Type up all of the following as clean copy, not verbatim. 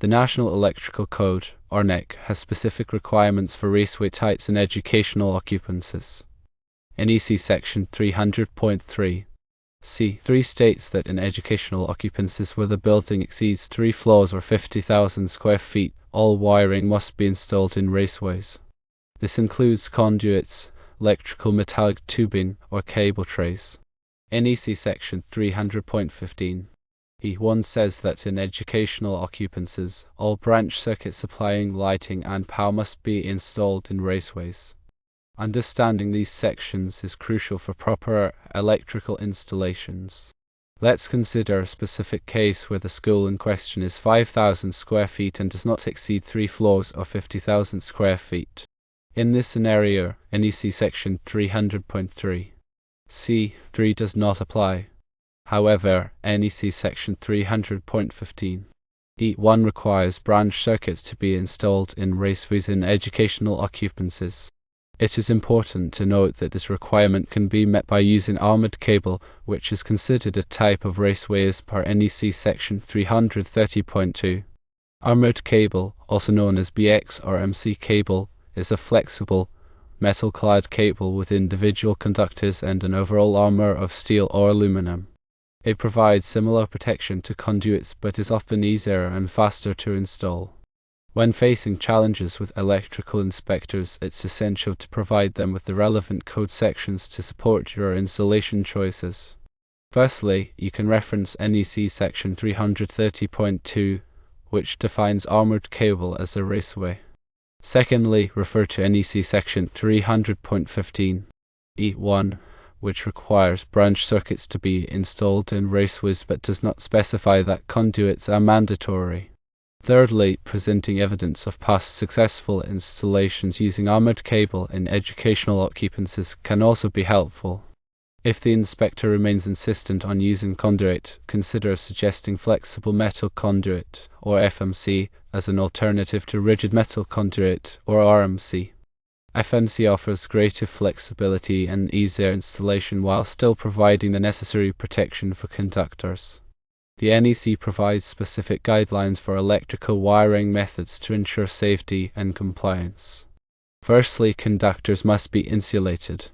The National Electrical Code, or NEC, has specific requirements for raceway types and educational occupancies. NEC Section 300.3 C3 states that in educational occupancies where the building exceeds 3 floors or 50,000 square feet, all wiring must be installed in raceways. This includes conduits, electrical metallic tubing, or cable trays. NEC Section 300.15 E1 says that in educational occupancies, all branch circuits supplying lighting and power must be installed in raceways. Understanding these sections is crucial for proper electrical installations. Let's consider a specific case where the school in question is 5,000 square feet and does not exceed 3 floors or 50,000 square feet. In this scenario, NEC Section 300.3 C3 does not apply. However, NEC Section 300.15 E1 requires branch circuits to be installed in raceways in educational occupancies. It is important to note that this requirement can be met by using armored cable, which is considered a type of raceway as per NEC Section 330.2. Armored cable, also known as BX or MC cable, is a flexible, metal-clad cable with individual conductors and an overall armor of steel or aluminum. It provides similar protection to conduits but is often easier and faster to install. When facing challenges with electrical inspectors, it's essential to provide them with the relevant code sections to support your installation choices. Firstly, you can reference NEC Section 330.2, which defines armored cable as a raceway. Secondly, refer to NEC Section 300.15 E1, which requires branch circuits to be installed in raceways but does not specify that conduits are mandatory. Thirdly, presenting evidence of past successful installations using armored cable in educational occupancies can also be helpful. If the inspector remains insistent on using conduit, consider suggesting flexible metal conduit, or FMC, as an alternative to rigid metal conduit, or RMC. FMC offers greater flexibility and easier installation while still providing the necessary protection for conductors. The NEC provides specific guidelines for electrical wiring methods to ensure safety and compliance. Firstly, conductors must be insulated.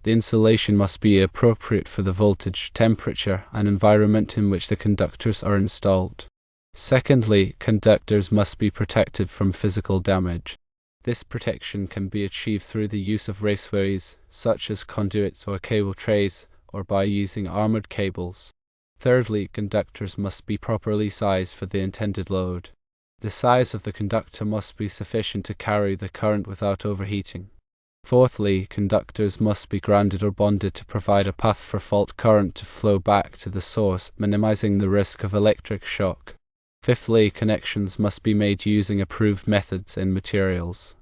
The insulation must be appropriate for the voltage, temperature, and environment in which the conductors are installed. Secondly, conductors must be protected from physical damage. This protection can be achieved through the use of raceways, such as conduits or cable trays, or by using armored cables. Thirdly, conductors must be properly sized for the intended load. The size of the conductor must be sufficient to carry the current without overheating. Fourthly, conductors must be grounded or bonded to provide a path for fault current to flow back to the source, minimizing the risk of electric shock. Fifthly, connections must be made using approved methods and materials.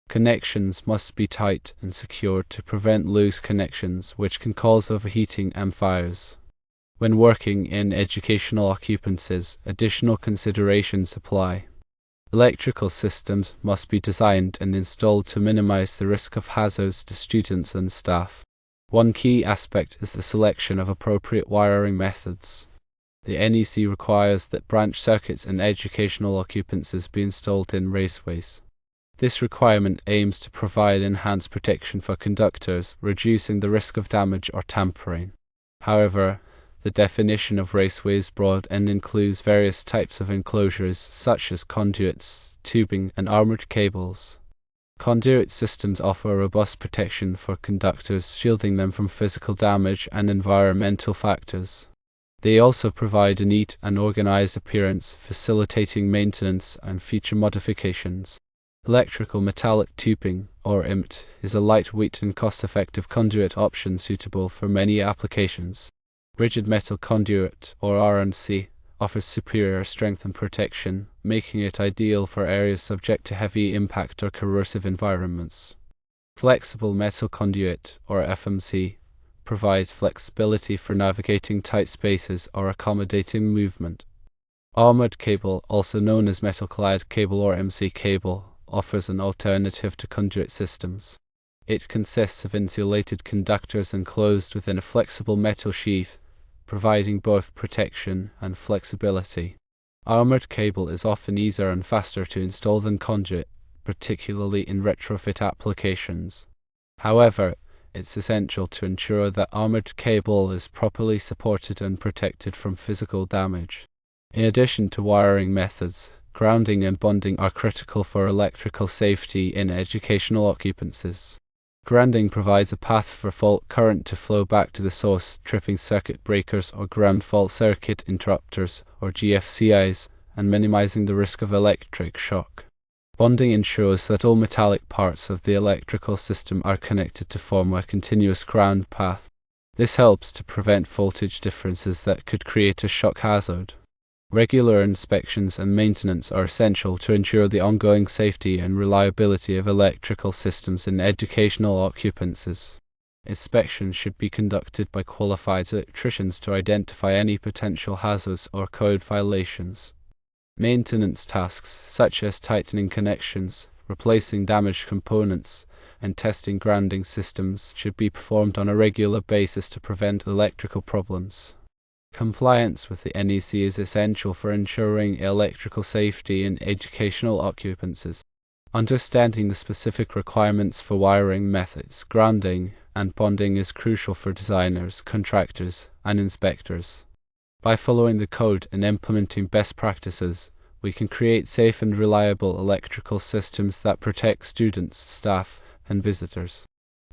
Connections must be tight and secured to prevent loose connections, which can cause overheating and fires. When working in educational occupancies, additional considerations apply. Electrical systems must be designed and installed to minimize the risk of hazards to students and staff. One key aspect is the selection of appropriate wiring methods. The NEC requires that branch circuits in educational occupancies be installed in raceways. This requirement aims to provide enhanced protection for conductors, reducing the risk of damage or tampering. However, the definition of raceway is broad and includes various types of enclosures such as conduits, tubing, and armored cables. Conduit systems offer robust protection for conductors, shielding them from physical damage and environmental factors. They also provide a neat and organized appearance, facilitating maintenance and future modifications. Electrical metallic tubing, or IMT, is a lightweight and cost-effective conduit option suitable for many applications. Rigid metal conduit, or RMC, offers superior strength and protection, making it ideal for areas subject to heavy impact or corrosive environments. Flexible metal conduit, or FMC, provides flexibility for navigating tight spaces or accommodating movement. Armored cable, also known as metal-clad cable or MC cable, offers an alternative to conduit systems. It consists of insulated conductors enclosed within a flexible metal sheath, providing both protection and flexibility. Armored cable is often easier and faster to install than conduit, particularly in retrofit applications. However, it's essential to ensure that armored cable is properly supported and protected from physical damage. In addition to wiring methods, grounding and bonding are critical for electrical safety in educational occupancies. Grounding provides a path for fault current to flow back to the source, tripping circuit breakers or ground fault circuit interrupters, or GFCIs, and minimizing the risk of electric shock. Bonding ensures that all metallic parts of the electrical system are connected to form a continuous ground path. This helps to prevent voltage differences that could create a shock hazard. Regular inspections and maintenance are essential to ensure the ongoing safety and reliability of electrical systems in educational occupancies. Inspections should be conducted by qualified electricians to identify any potential hazards or code violations. Maintenance tasks, such as tightening connections, replacing damaged components, and testing grounding systems, should be performed on a regular basis to prevent electrical problems. Compliance with the NEC is essential for ensuring electrical safety in educational occupancies. Understanding the specific requirements for wiring methods, grounding, and bonding is crucial for designers, contractors, and inspectors. By following the code and implementing best practices, we can create safe and reliable electrical systems that protect students, staff, and visitors.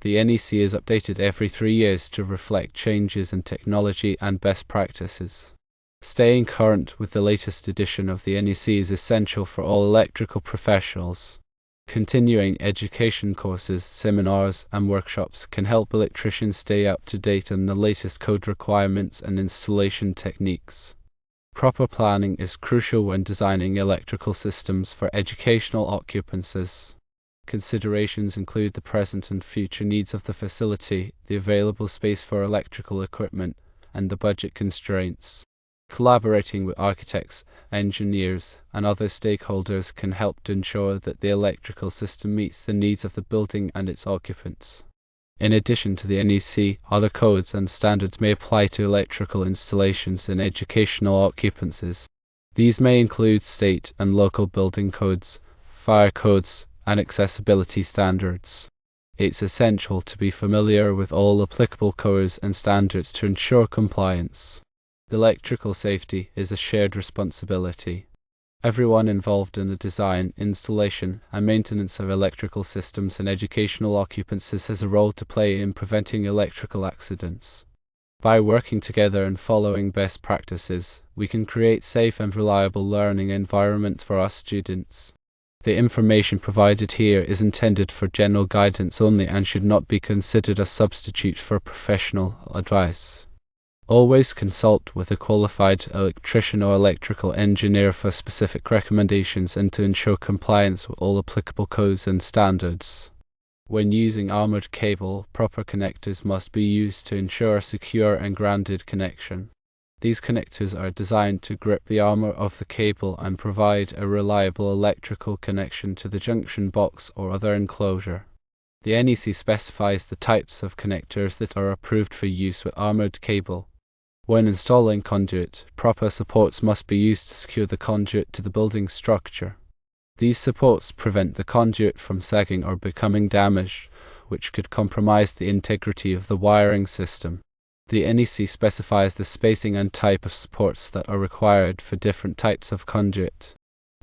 The NEC is updated every 3 years to reflect changes in technology and best practices. Staying current with the latest edition of the NEC is essential for all electrical professionals. Continuing education courses, seminars, and workshops can help electricians stay up to date on the latest code requirements and installation techniques. Proper planning is crucial when designing electrical systems for educational occupancies. Considerations include the present and future needs of the facility, the available space for electrical equipment, and the budget constraints. Collaborating with architects, engineers, and other stakeholders can help to ensure that the electrical system meets the needs of the building and its occupants. In addition to the NEC, other codes and standards may apply to electrical installations in educational occupancies. These may include state and local building codes, fire codes, and accessibility standards. It's essential to be familiar with all applicable codes and standards to ensure compliance. Electrical safety is a shared responsibility. Everyone involved in the design, installation, and maintenance of electrical systems in educational occupancies has a role to play in preventing electrical accidents. By working together and following best practices, we can create safe and reliable learning environments for our students. The information provided here is intended for general guidance only and should not be considered a substitute for professional advice. Always consult with a qualified electrician or electrical engineer for specific recommendations and to ensure compliance with all applicable codes and standards. When using armored cable, proper connectors must be used to ensure a secure and grounded connection. These connectors are designed to grip the armor of the cable and provide a reliable electrical connection to the junction box or other enclosure. The NEC specifies the types of connectors that are approved for use with armored cable. When installing conduit, proper supports must be used to secure the conduit to the building structure. These supports prevent the conduit from sagging or becoming damaged, which could compromise the integrity of the wiring system. The NEC specifies the spacing and type of supports that are required for different types of conduit.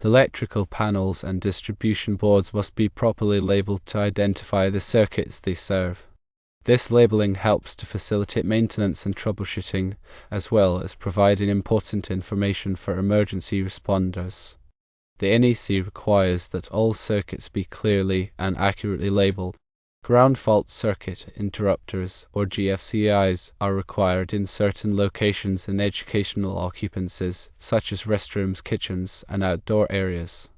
Electrical panels and distribution boards must be properly labeled to identify the circuits they serve. This labeling helps to facilitate maintenance and troubleshooting, as well as providing important information for emergency responders. The NEC requires that all circuits be clearly and accurately labeled. Ground fault circuit interrupters, or GFCIs, are required in certain locations in educational occupancies, such as restrooms, kitchens, and outdoor areas.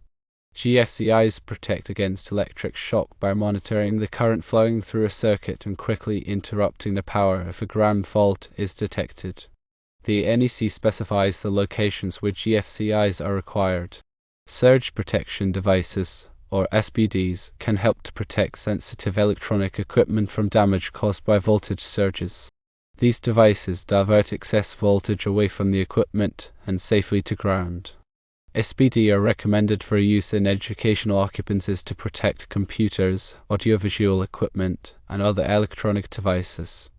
GFCIs protect against electric shock by monitoring the current flowing through a circuit and quickly interrupting the power if a ground fault is detected. The NEC specifies the locations where GFCIs are required. Surge protection devices, or SPDs, can help to protect sensitive electronic equipment from damage caused by voltage surges. These devices divert excess voltage away from the equipment and safely to ground. SPD are recommended for use in educational occupancies to protect computers, audiovisual equipment, and other electronic devices.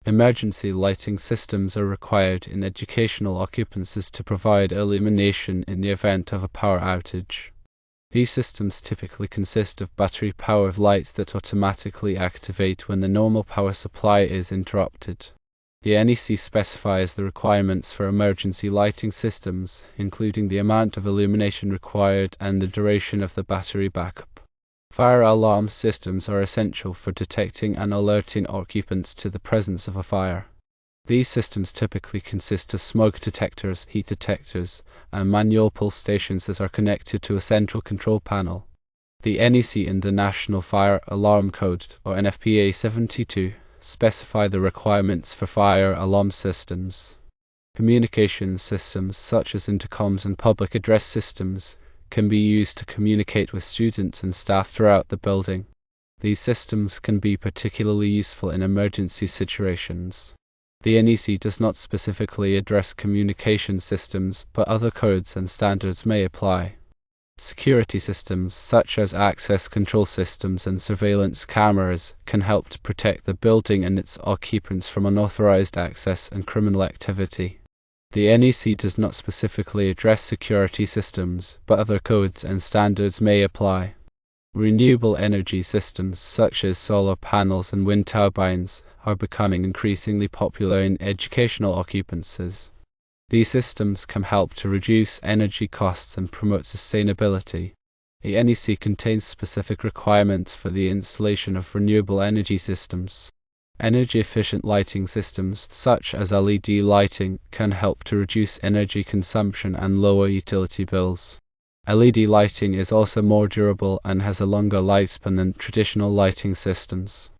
Emergency lighting systems are required in educational occupancies to provide illumination in the event of a power outage. These systems typically consist of battery-powered lights that automatically activate when the normal power supply is interrupted. The NEC specifies the requirements for emergency lighting systems, including the amount of illumination required and the duration of the battery backup. Fire alarm systems are essential for detecting and alerting occupants to the presence of a fire. These systems typically consist of smoke detectors, heat detectors, and manual pull stations that are connected to a central control panel. The NEC and the National Fire Alarm Code, or NFPA 72, specify the requirements for fire alarm systems. Communications systems, such as intercoms and public address systems, can be used to communicate with students and staff throughout the building. These systems can be particularly useful in emergency situations. The NEC does not specifically address communication systems, but other codes and standards may apply. Security systems, such as access control systems and surveillance cameras, can help to protect the building and its occupants from unauthorized access and criminal activity. The NEC does not specifically address security systems, but other codes and standards may apply. Renewable energy systems, such as solar panels and wind turbines, are becoming increasingly popular in educational occupancies. These systems can help to reduce energy costs and promote sustainability. The NEC contains specific requirements for the installation of renewable energy systems. Energy-efficient lighting systems, such as LED lighting, can help to reduce energy consumption and lower utility bills. LED lighting is also more durable and has a longer lifespan than traditional lighting systems.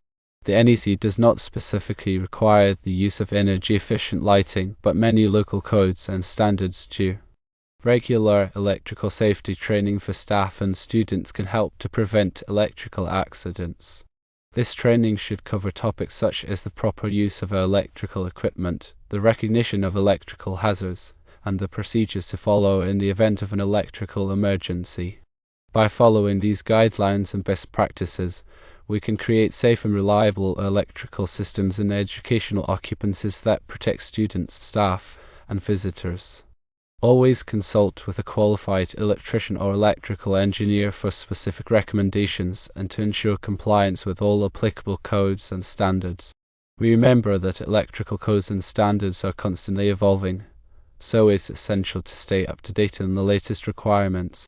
The NEC does not specifically require the use of energy-efficient lighting, but many local codes and standards do. Regular electrical safety training for staff and students can help to prevent electrical accidents. This training should cover topics such as the proper use of electrical equipment, the recognition of electrical hazards, and the procedures to follow in the event of an electrical emergency. By following these guidelines and best practices, we can create safe and reliable electrical systems in educational occupancies that protect students, staff, and visitors. Always consult with a qualified electrician or electrical engineer for specific recommendations and to ensure compliance with all applicable codes and standards. Remember that electrical codes and standards are constantly evolving, so it's essential to stay up to date on the latest requirements.